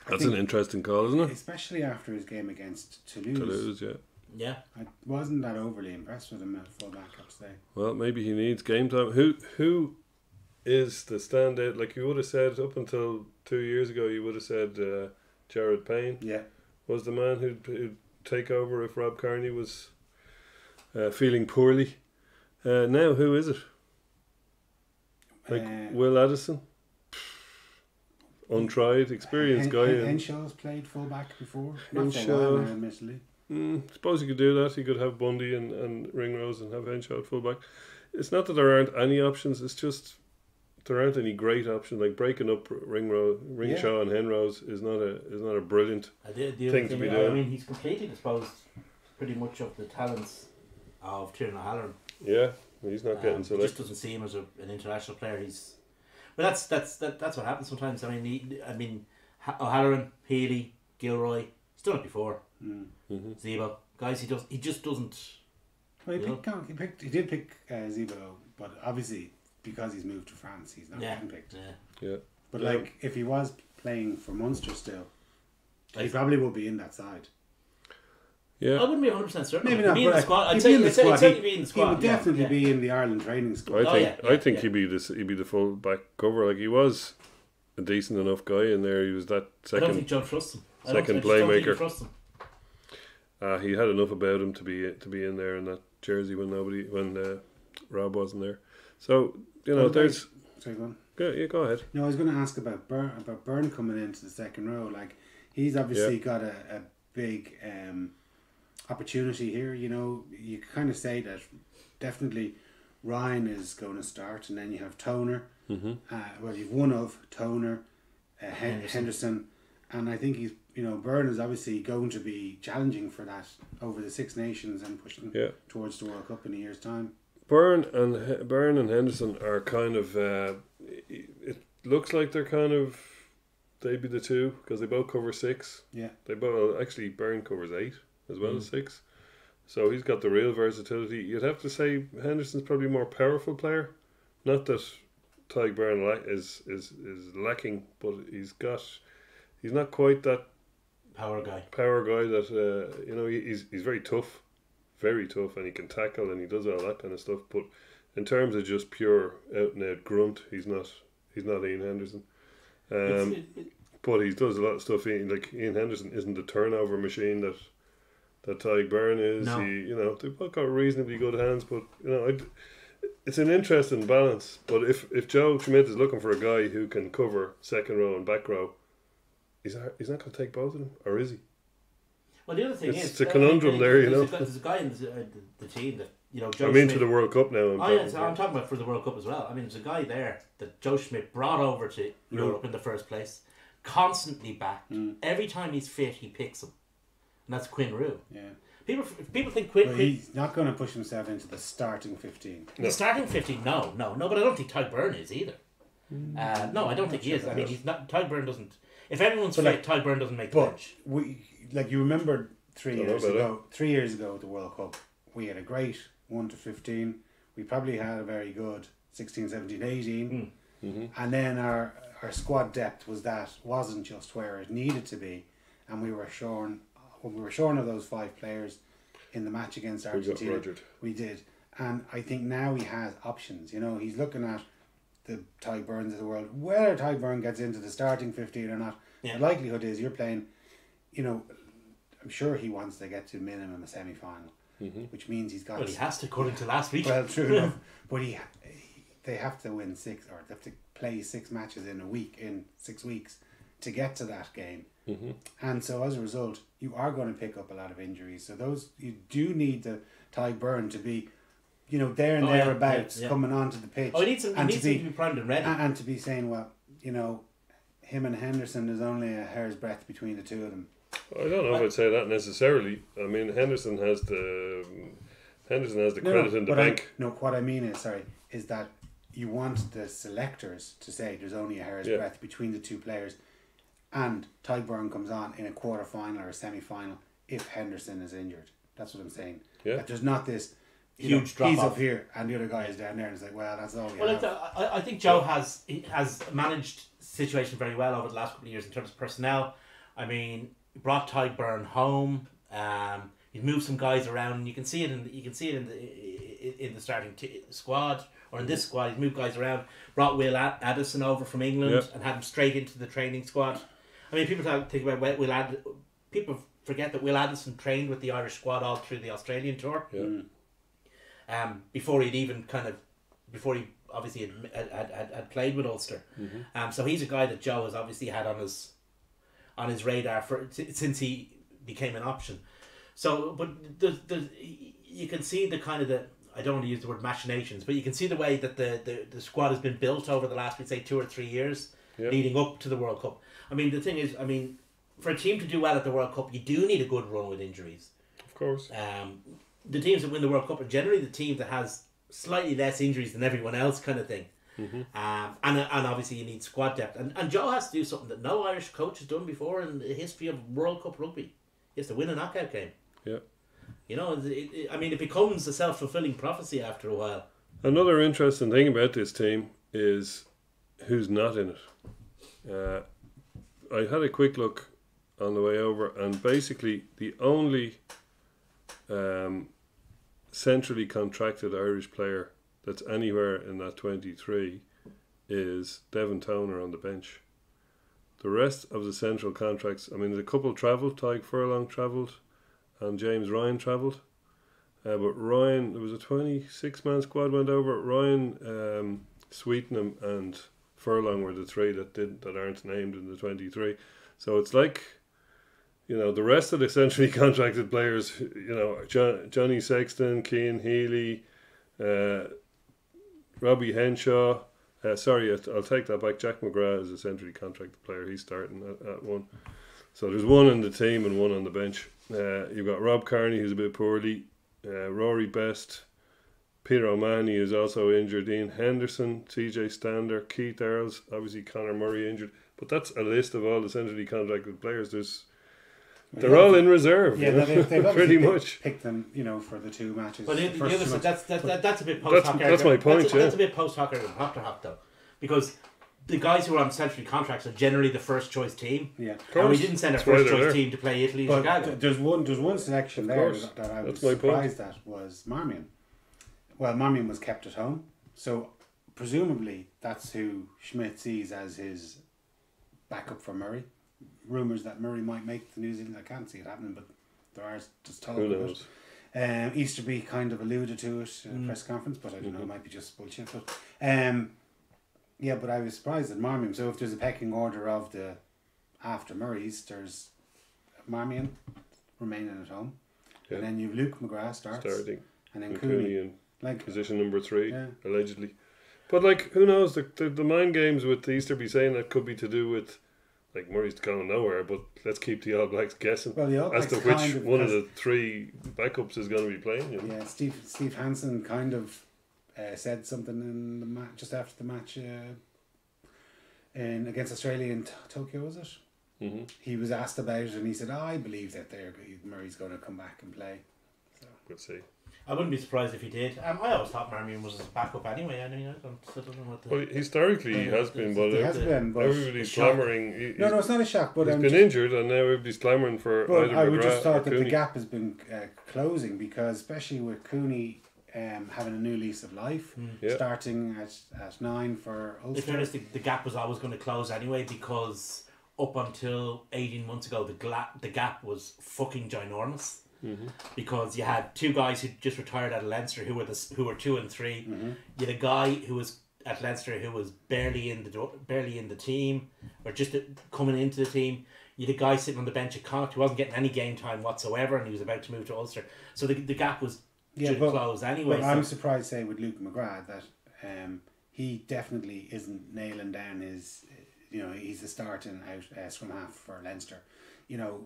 That's an interesting call, isn't it? Especially after his game against Toulouse. Toulouse, yeah. Yeah. I wasn't that overly impressed with him at full back, I have to say. Well, maybe he needs game time. Who is the standout? Like you would have said up until 2 years ago, you would have said Jared Payne. Yeah. Was the man who'd take over if Rob Kearney was feeling poorly. Now, who is it? Like Will Addison? Untried, experienced guy. Henshaw's played fullback before. Henshaw. Not for a while now, admittedly. Suppose you could do that. You could have Bundy and Ringrose and have Henshaw at fullback. It's not that there aren't any options. It's just there aren't any great options. Like breaking up Ringshaw and Henrose is not a brilliant thing to be doing. I mean, he's completely disposed pretty much of the talents of Tiernan O'Halloran. Yeah, he's not getting selected. He just doesn't see him as an international player. But that's what happens sometimes. I mean, O'Halloran, Healy, Gilroy. He's done it before. Zebo, guys, he just doesn't. Well, he did pick Zebo, but obviously because he's moved to France, he's not getting picked. Yeah. But like, if he was playing for Munster still, he probably will be in that side. Yeah. I wouldn't be 100% certain. Maybe not. He'd be in the squad. I'd certainly be in the squad. He would definitely be in the Ireland training squad. I think he'd be the full back cover. Like he was a decent enough guy in there. He was that second. I don't think John trusts him. Second playmaker. Don't think he trusts him. He had enough about him to be in there in that jersey when Rob wasn't there. So there's. Sorry, go on. Go ahead. No, I was going to ask about Byrne coming into the second row. Like he's obviously got a big opportunity here. You know, you kind of say that definitely Ryan is going to start, and then you have Toner. Well, you've one of Toner, Henderson, and I think he's. Byrne is obviously going to be challenging for that over the Six Nations and pushing towards the World Cup in a year's time. Byrne and Henderson are kind of. It looks like they'd be the two because they both cover 6. Yeah. They both actually Byrne covers 8 as well as 6, so he's got the real versatility. You'd have to say Henderson's probably a more powerful player. Not that Tadhg Byrne is lacking, but he's not quite that power guy that he's very tough, and he can tackle and he does all that kind of stuff. But in terms of just pure out and out grunt, he's not Ian Henderson. But he does a lot of stuff. Like Ian Henderson isn't the turnover machine that Tadhg Byrne is. No. They've both got reasonably good hands, but it's an interesting balance. But if Joe Schmidt is looking for a guy who can cover second row and back row, he's not going to take both of them, or is he? Well, the other thing is it's a conundrum there. There's a guy in the team that Joe I'm Schmidt, into the World Cup now. I'm talking about for the World Cup as well. I mean, there's a guy there that Joe Schmidt brought over to Europe in the first place, constantly backed. Every time he's fit, he picks him, and that's Quinn Roux. Yeah. People think Quinn. Well, he's not going to push himself into the starting 15. The starting 15, no. But I don't think Tadhg Byrne is either. No, I don't think he is. I mean, he's not. Tadhg Byrne doesn't. If everyone's fit, Tadhg Byrne doesn't make the bench. You remember 3 years ago at the World Cup, we had a great 1 to 15 we probably had a very good 16, 17, 18. Mm-hmm. And then our squad depth wasn't just where it needed to be, and we were shorn of those 5 players in the match against Argentina. We got Rogered. We did, and I think now he has options. You know, he's looking at the Ty Burns of the world. Whether Ty Burns gets into the starting 15 or not, the likelihood is you're playing. You know, I'm sure he wants to get to minimum a semi-final, which means he's got. Well, he has to, according to last week. Well, true enough, but they have to win 6, or they have to play 6 matches in 6 weeks to get to that game. And so as a result, you are going to pick up a lot of injuries. So you do need the Ty Burn to be, you know, there and thereabouts coming onto the pitch. Oh, he needs him to be primed and ready. And to be saying, well, you know, him and Henderson, there's only a hair's breadth between the two of them. I don't know if I'd say that necessarily. I mean, Henderson has the credit in the bank. What I mean is that you want the selectors to say there's only a hair's breadth between the 2 players, and Ty Burn comes on in a quarter-final or a semi-final if Henderson is injured. That's what I'm saying. Yeah. That there's not this huge drop he's off up here and the other guy is down there, and it's like, well, that's all we have. I think Joe has managed the situation very well over the last couple of years in terms of personnel. I mean, he brought Ty Burn home. He's moved some guys around, and you can see it in the starting squad, or in this squad. He's moved guys around. Brought Will Addison over from England and had him straight into the training squad. I mean, people think about Will Addison. People forget that Will Addison trained with the Irish squad all through the Australian tour. Yeah. Before he obviously had played with Ulster. So he's a guy that Joe has obviously had on his radar since he became an option. So, but you can see the kind of I don't want to use the word machinations, but you can see the way that the squad has been built over the last, we'd say, 2 or 3 years leading up to the World Cup. I mean, the thing is, for a team to do well at the World Cup, you do need a good run with injuries. Of course. The teams that win the World Cup are generally the team that has slightly less injuries than everyone else, kind of thing. And obviously you need squad depth. And Joe has to do something that no Irish coach has done before in the history of World Cup rugby. He has to win a knockout game. Yeah. You know, it becomes a self-fulfilling prophecy after a while. Another interesting thing about this team is who's not in it. I had a quick look on the way over, and basically the only centrally contracted Irish player that's anywhere in that 23 is Devin Toner on the bench. The rest of the central contracts, I mean, the couple travelled. Tyke Furlong travelled and James Ryan travelled. But Ryan, there was a 26-man squad went over. Ryan, Sweetenham and Furlong were the 3 that aren't named in the 23. So it's like, you know, the rest of the centrally contracted players, you know, Johnny Sexton, Cian Healy, Robbie Henshaw. Sorry, I'll take that back. Jack McGrath is a centrally contracted player. He's starting at 1. So there's 1 in the team and 1 on the bench. You've got Rob Kearney, who's a bit poorly. Rory Best, Peter O'Mahony is also injured. Ian Henderson, TJ Stander, Keith Earls, obviously Conor Murray injured. But that's a list of all the centrally contracted players. They're all in reserve. Yeah, they've pretty much picked them, you know, for the 2 matches. But the other side, that's a bit post hoc. That's my point. That's a bit post hoc and Proctor hoc though, because the guys who are on centrally contracts are generally the first choice team. Yeah, and we didn't send our first choice team to play Italy and Chicago. There's one selection there that I was surprised at was Marmion. Well, Marmion was kept at home, so presumably that's who Schmidt sees as his backup for Murray. Rumours that Murray might make the New Zealand. I can't see it happening, but there are just talk about it. Easterby kind of alluded to it in a press conference, but I don't know, it might be just bullshit. But yeah, but I was surprised at Marmion. So if there's a pecking order of the after Murray's, there's Marmion remaining at home, and then you've Luke McGrath starting, and then Cooney in like position number 3, allegedly. But like, who knows? The mind games with Easterby saying that could be to do with, like, Murray's going nowhere, but let's keep the All Blacks guessing as to which one of the 3 backups is going to be playing. You know? Yeah, Steve Hansen kind of said something in the match just after the match in against Australia in Tokyo, was it? He was asked about it, and he said, "I believe that Murray's going to come back and play." So. we'll see. I wouldn't be surprised if he did. I always thought Marmion was his backup anyway. I mean, I don't know what the... Well, historically he has been, but He has been, but everybody's clamouring. no, it's not a shock. But He's been injured, and now everybody's clamouring for either I would McGrath just or thought that the Cooney. gap has been closing, because especially with Cooney having a new lease of life, Yeah. starting at 9 for In Ulster. fairness, the gap was always going to close anyway, because up until 18 months ago, the gap was fucking ginormous. Mm-hmm. Because you had two guys who just retired out of Leinster who were 2 and 3. Mm-hmm. You had a guy who was at Leinster who was barely in the team, or just coming into the team. You had a guy sitting on the bench at Connacht who wasn't getting any game time whatsoever, and he was about to move to Ulster. So the gap was closed anyway. But I'm surprised, say, with Luke McGrath, that he definitely isn't nailing down his, he's the starting out scrum half for Leinster.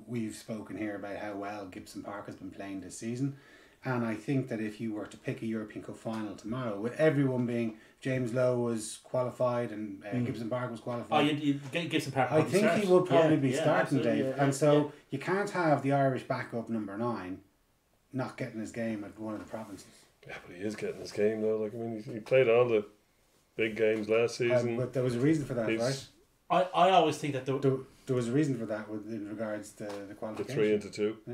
We've spoken here about how well Gibson Park has been playing this season, and I think that if you were to pick a European Cup final tomorrow, with everyone being James Lowe was qualified and Gibson Park was qualified, you Gibson Park. I think he will probably be starting, absolutely, Dave. And so you can't have the Irish backup number 9 not getting his game at one of the provinces. Yeah, but he is getting his game though. Like, I mean, he played all the big games last season. But there was a reason for that, right? I always think that There was a reason for that in regards to the qualification. The 3 into 2. Yeah.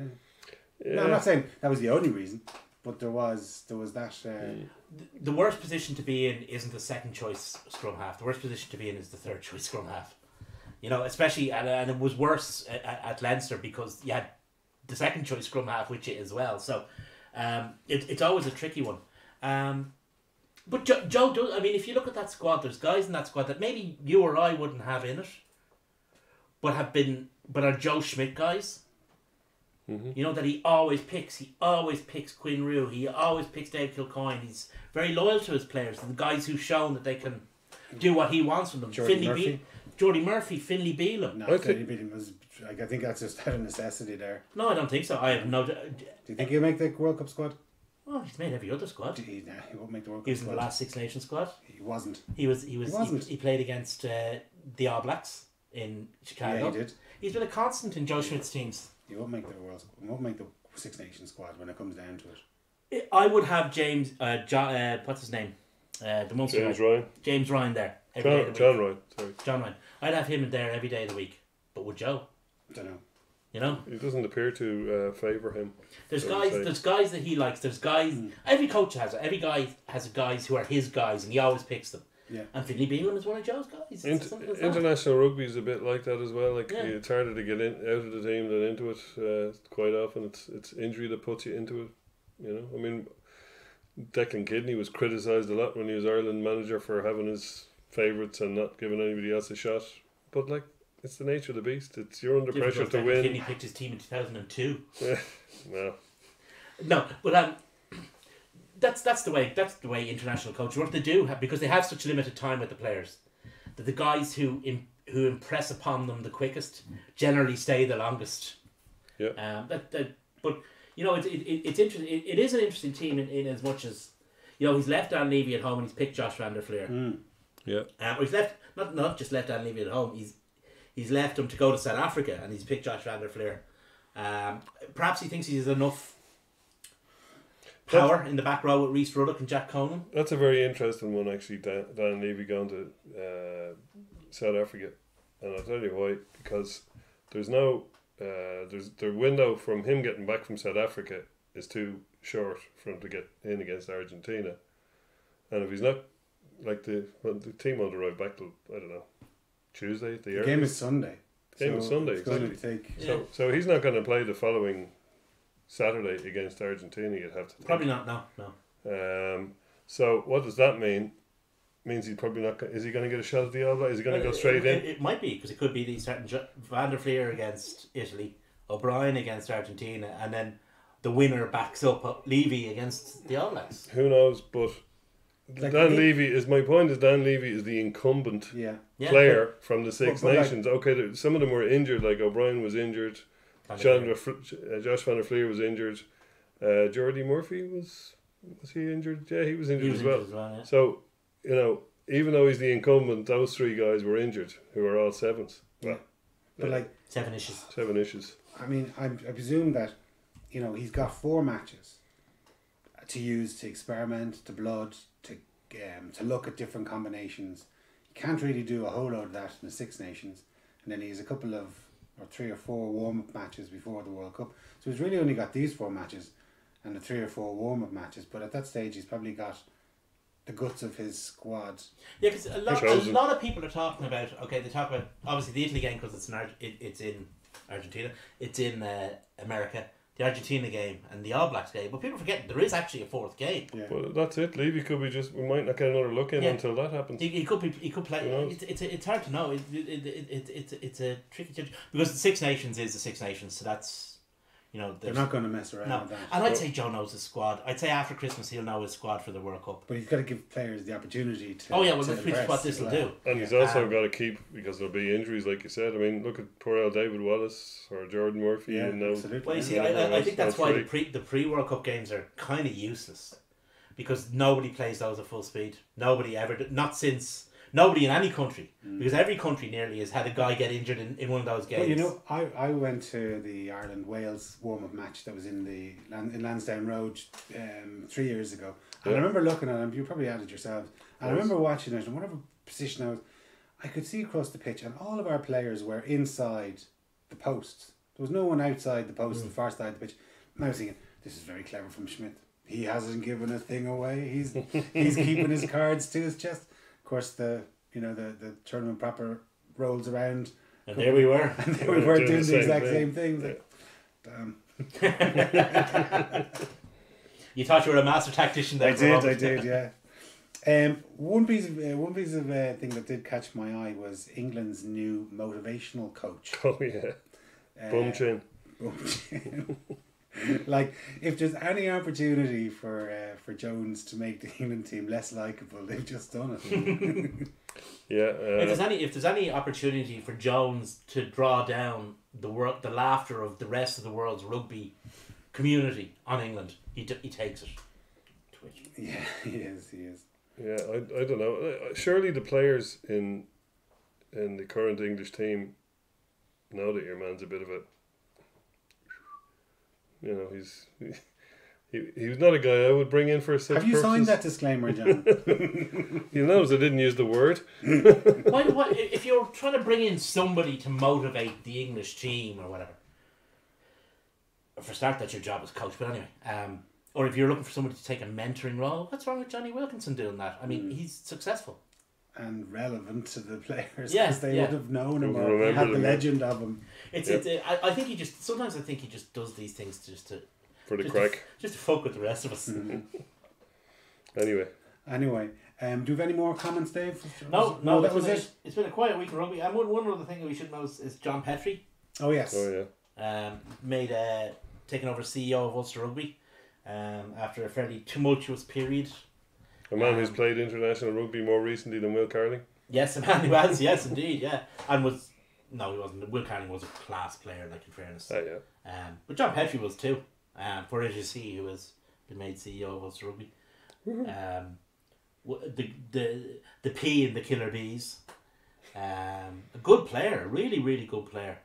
Yeah. No, I'm not saying that was the only reason, but there was that. the worst position to be in isn't the second choice scrum half. The worst position to be in is the third choice scrum half. Especially and it was worse at Leinster because you had the second choice scrum half with you as well. So it's always a tricky one. But Joe does. I mean, if you look at that squad, there's guys in that squad that maybe you or I wouldn't have in it, but are Joe Schmidt guys. Mm-hmm. That he always picks. He always picks Quinn Rue. He always picks Dave Kilcoyne. He's very loyal to his players, and the guys who've shown that they can do what he wants from them. Jordy Murphy, Finlay Beelum. No, Finlay Beelum was. I think that's just out of necessity there. No, I don't think so. I have no. Do you think he'll make the World Cup squad? Oh, he's made every other squad. He won't make the World Cup He was squad. in the last Six Nations squad. He wasn't. He wasn't. He played against the All Blacks in Chicago. Yeah, he did. He's been a constant in Joe Schmidt's teams. He won't make the Six Nations squad when it comes down to it. I would have James. What's his name? The Munster James guy. Ryan. James Ryan there. Every day of the John week. Ryan. Sorry. John Ryan. I'd have him in there every day of the week. But would Joe? I don't know. He doesn't appear to favour him. There's guys that he likes. There's guys. Every coach has it. Every guy has guys who are his guys, and he always picks them. Yeah. And Finlay Beelum is one of Joe's guys. International rugby is a bit like that as well. Like, Yeah. it's harder to get out of the team than into it. Quite often, it's injury that puts you into it. I mean, Declan Kidney was criticised a lot when he was Ireland manager for having his favourites and not giving anybody else a shot. But like, it's the nature of the beast. You're under pressure to win. Kidney picked his team in 2002. Yeah, no. No, but that's the way international coaches work. They do because they have such limited time with the players that the guys who impress upon them the quickest generally stay the longest. Yeah. But it's interesting. It is an interesting team in as much as he's left Dan Levy at home and he's picked Josh van der Fleer. Yeah. Or he's left not just left Dan Levy at home. He's left him to go to South Africa and he's picked Josh van der Fleer. Perhaps he thinks he has enough power in the back row with Rhys Ruddock and Jack Conan. That's a very interesting one, actually. Dan Levy going to South Africa, and I'll tell you why. Because there's no the window from him getting back from South Africa is too short for him to get in against Argentina, and if he's not, like the team won't arrive back till I don't know Tuesday. The game is Sunday. Sunday, it's exactly. going to take. So he's not going to play the following Saturday against Argentina. You'd have to think. Probably not. No. So what does that mean? Means he's probably not. Is he going to get a shot at the All Blacks? Is he going to go straight in? It might be because it could be the certain Van der Fleer against Italy, O'Brien against Argentina, and then the winner backs up Levy against the All Blacks. Who knows? But Like Dan Levy is my point. Is Dan Levy is the incumbent player from the Six Nations? Okay, some of them were injured. Like O'Brien was injured. Josh van der Fleer was injured. Jordy Murphy was he injured? Yeah, he was injured as well. Yeah. So even though he's the incumbent, those three guys were injured, who are all sevens. Well, but like 7 issues. 7 issues. I mean, I presume that he's got 4 matches to use to experiment, to blood, to look at different combinations. You can't really do a whole load of that in the Six Nations. And then he has a couple of, or 3 or 4 warm-up matches before the World Cup. So he's really only got these 4 matches and the 3 or 4 warm-up matches. But at that stage, he's probably got the guts of his squad. Yeah, because a lot of people are talking about, okay, they talk about, obviously, the Italy game because it's in Argentina, it's in America, the Argentina game and the All Blacks game, but people forget there is actually a 4th game. Yeah. Well, that's it. Levy could be we might not get another look in until that happens. He could play. It's hard to know. It's a tricky situation because the Six Nations is the Six Nations, so that's. They're not going to mess around with that. And I'd say Joe knows his squad. I'd say after Christmas he'll know his squad for the World Cup. But he's got to give players the opportunity to. Oh yeah, well that's what this will do. And he's also got to keep, because there'll be injuries, like you said. I mean, look at poor old David Wallace or Jordan Murphy. Yeah, and now, absolutely. Well, you see, I think that's why the pre-World Cup games are kind of useless because nobody plays those at full speed. Nobody ever, not since. Nobody in any country, because every country nearly has had a guy get injured in one of those games. Well, I went to the Ireland-Wales warm-up match that was in Lansdowne Road 3 years ago. And I remember looking at it, you probably had it yourselves, and I remember watching it, and whatever position I could see across the pitch, and all of our players were inside the posts. There was no one outside the post, the far side of the pitch. And I was thinking, this is very clever from Schmidt. He hasn't given a thing away. He's keeping his cards to his chest. Of course, the tournament proper rolls around, and there we were, and there we were doing the exact same thing. Like, damn. You thought you were a master tactician there. I did, yeah. One piece of thing that did catch my eye was England's new motivational coach. Oh yeah, Bum Chin. Like, if there's any opportunity for Jones to make the England team less likeable, they've just done it. Yeah. If there's any opportunity for Jones to draw down the laughter of the rest of the world's rugby community on England, he takes it. Twitch. Yeah, he is. Yeah, I don't know. Surely the players in the current English team know that your man's a bit of a. He was not a guy I would bring in for a six. Have you signed that disclaimer, John? He knows I didn't use the word. Why, if you're trying to bring in somebody to motivate the English team or whatever, for start, that's your job as coach. But anyway, or if you're looking for somebody to take a mentoring role, what's wrong with Johnny Wilkinson doing that? I mean, he's successful and relevant to the players, yeah, because they would have known him or had the legend of him. I think he just does these things just for the crack, just to fuck with the rest of us. Anyway, do you have any more comments, Dave? No, that was it. It's been a quiet week in rugby. And one other thing that we should know is John Petrie. Oh yes. Oh yeah. Taken over CEO of Ulster Rugby, after a fairly tumultuous period. A man who's played international rugby more recently than Will Carling. Yes, a man who has, yes, indeed, yeah. And he wasn't. Will Carling was a class player, like, in fairness. Oh, yeah. But John Petrie was too, for AGC, who has been made CEO of Ulster Rugby. The P in the Killer Bees. A good player, really, really good player.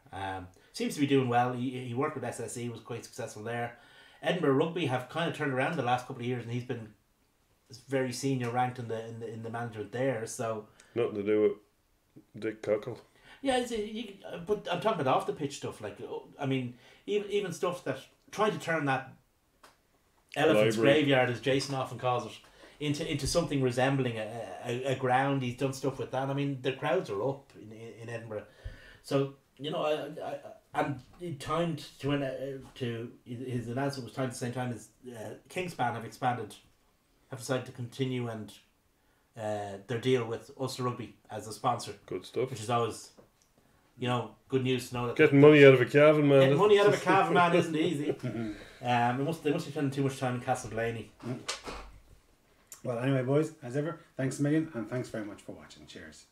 Seems to be doing well. He worked with SSE, was quite successful there. Edinburgh Rugby have kind of turned around the last couple of years, and he's been very senior ranked in the management there. So nothing to do with Dick Cockle. Yeah, but I'm talking about off the pitch stuff. Like, I mean, even stuff that trying to turn that elephant's graveyard, as Jason often calls it, into something resembling a ground. He's done stuff with that. I mean, the crowds are up in Edinburgh, so and it timed to his announcement was timed at the same time as Kingspan have decided to continue and their deal with Ulster Rugby as a sponsor. Good stuff. Which is always, good news to know that getting money out of a Cavan man. Getting money out of a Cavan man isn't easy. They must be spending too much time in Castleblaney. Well, anyway, boys, as ever, thanks a million, and thanks very much for watching. Cheers.